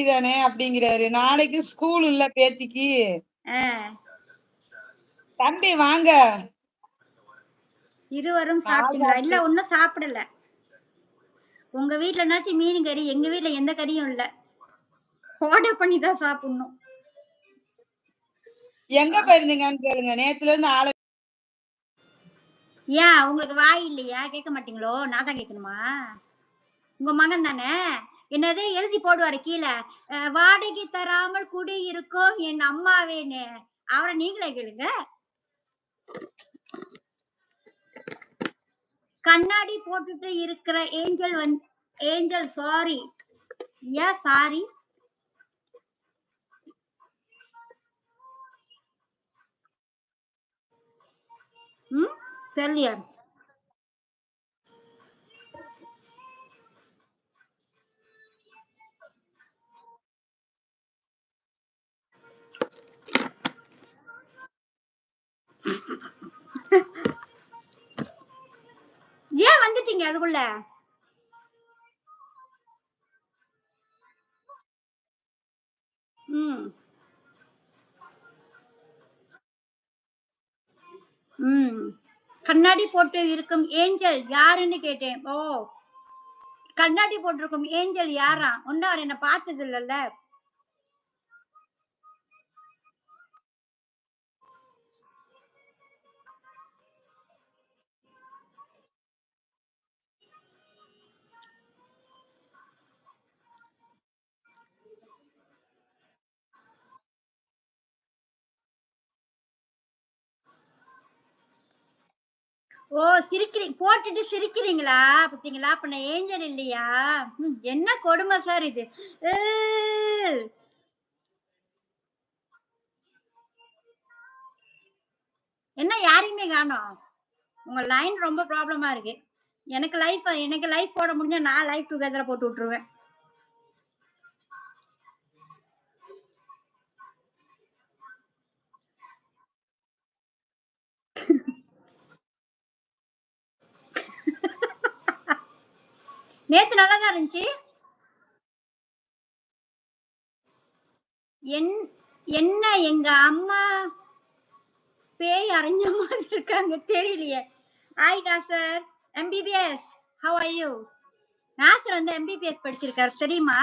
தானே அப்படிங்கிறாரு. நாளைக்கு ஸ்கூல் இல்ல பேத்திக்கு. தம்பி வாங்க. இருவரும் சாப்பிட்டீங்களா? இல்ல ஒன்னும் சாப்பிடல. உங்க வீட்லனாச்சும் மீன் கறி, எங்க வீட்ல எந்த கறியும் இல்ல. ஆர்டர் பண்ணி தான் சாப்பிடணும். எங்க போயிருந்தீங்கன்னு கேளுங்க. நேத்துல இருந்து ஏன் உங்களுக்கு வாய் இல்லையா? கேட்க மாட்டீங்களோ? நான் தான் கேட்கணுமா? உங்க மகன் தானே? என்னது எழுதி போடுவாரு கீழ. வாடகை தராமல் குடி இருக்கும் என் அம்மாவேன்னு. அவரை நீங்களே கேளுங்க. கண்ணாடி போட்டுட்டு இருக்கிற ஏஞ்சல் சாரி. ஏன் சாரி? தெரியலையா? ஏன் வந்துட்டீங்க அதுக்குள்ள? கண்ணாடி போட்டு இருக்கும் ஏஞ்சல் யாருன்னு கேட்டேன். ஓ, கண்ணாடி போட்டிருக்கும் ஏஞ்சல் யாரா? ஒன்னும் அவர் என்ன பார்த்தது இல்லல்ல. ஓ, போட்டுட்டு சிரிக்கிறீங்களா? பாத்தீங்களா? அப்ப நான் ஏஞ்சல் இல்லையா? என்ன கொடுமை சார் இது. என்ன யாரையுமே காணோம்? உங்க லைன் ரொம்ப ப்ராப்ளமா இருக்கு. எனக்கு லைஃப் போட முடிஞ்சா நான் லைஃப் டுகெதர் போட்டு விட்டுருவேன். நேத்து நல்லாதான் இருந்துச்சு. என்ன எங்க அம்மா பேய் அரைஞ்ச மாதிரி இருக்காங்க தெரியலையே. Hi Nasser, MBBS, how are you? Nasser வந்து MBBS படிச்சிருக்காரு தெரியுமா?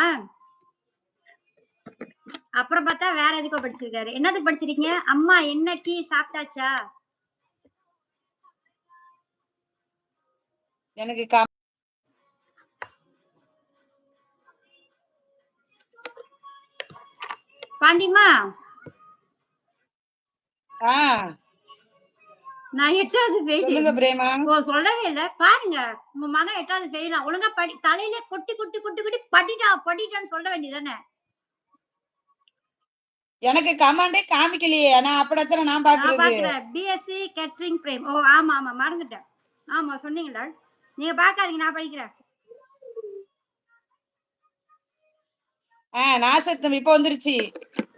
அப்புறம் பார்த்தா வேற எதுக்கோ படிச்சிருக்காரு. என்னதுக்கு படிச்சிருக்கீங்க? அம்மா என்ன டீ சாப்பிட்டாச்சா? எனக்கு பாண்டிமா, நான் 8வது ஃபெயில். சொல்லுங்க பிரேமா. ஓ, சொல்லவே இல்ல. பாருங்க, உங்க மகன் 8வது ஃபெயிலா. ஒழுங்கா தலையில கொட்டி படிட்டான்னு சொல்ல வேண்டியதானே? எனக்கு கமாண்டே காமிக்கலையே. நான் அப்படித்தானே நான் பாக்குறேன். BSc catering frame. ஓ, ஆமா மறந்துட்டேன். ஆமா சொன்னீங்களா? நீங்க பாக்காதீங்க, நான் படிக்கிறேன். நாசர் தம்பி இப்ப வந்துருச்சு.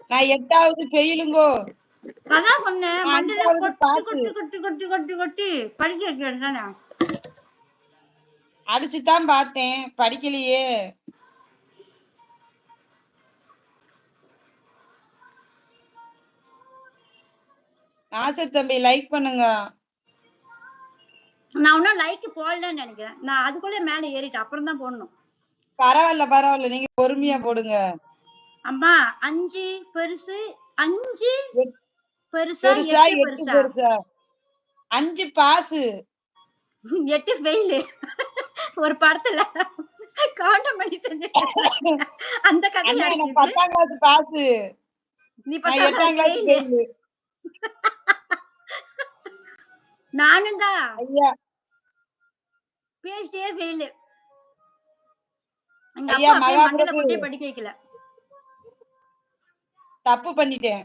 நான் 8வது ஃபெயிலுங்கோ. அதான் சொன்னேன். மண்டல கொட்டி படிக்க வைக்கிறேன் தானே. அடிச்சுதான் பார்த்தேன், படிக்கலையே. நாசர் தம்பி லைக் பண்ணுங்க. நான் ஒன்னும் லைக் போடலன்னு நினைக்கிறேன். நான் அதுக்குள்ள மேல ஏறிட்டேன். அப்புறம் தான் போடணும். பரவாயில்ல, நீங்க பொறுமையா போடுங்க. அம்மா 5 பெருசு, 5 பெருசா, 8 பெருசா? 5 பாசு, 8 ஃபெயில். ஒரு படத்துல கவுண்டமணி அந்த கதையா இருக்கு. 10ஆம் கிளாஸ் பாசு. நீ 10ஆம் கிளாஸ் ஃபெயில். நானும் தான். ஐயா PhD ஃபெயில். எங்க அப்பா அப்படியே மண்டல கொட்டி படிக்க வைக்கல. தப்பு பண்ணிட்டேன்.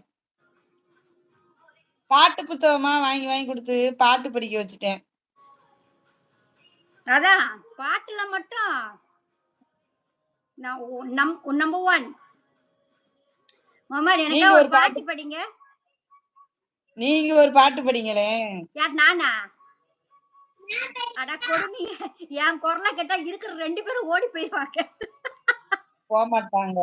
பாட்டு புத்தகமா வாங்கி கொடுத்து பாட்டு படிக்க வச்சுட்டேன். அதான் பாட்டுல மட்டும் நம்பர் 1. மாமா எனக்கு ஒரு பாட்டு படிங்க. நீங்க ஒரு பாட்டு படிங்களே. யார், நானா? அட கொடுமை, என் குரலை கேட்டா இருக்கிற 2 பேரும் ஓடி போயிடுவாங்க. போமாட்டாங்க.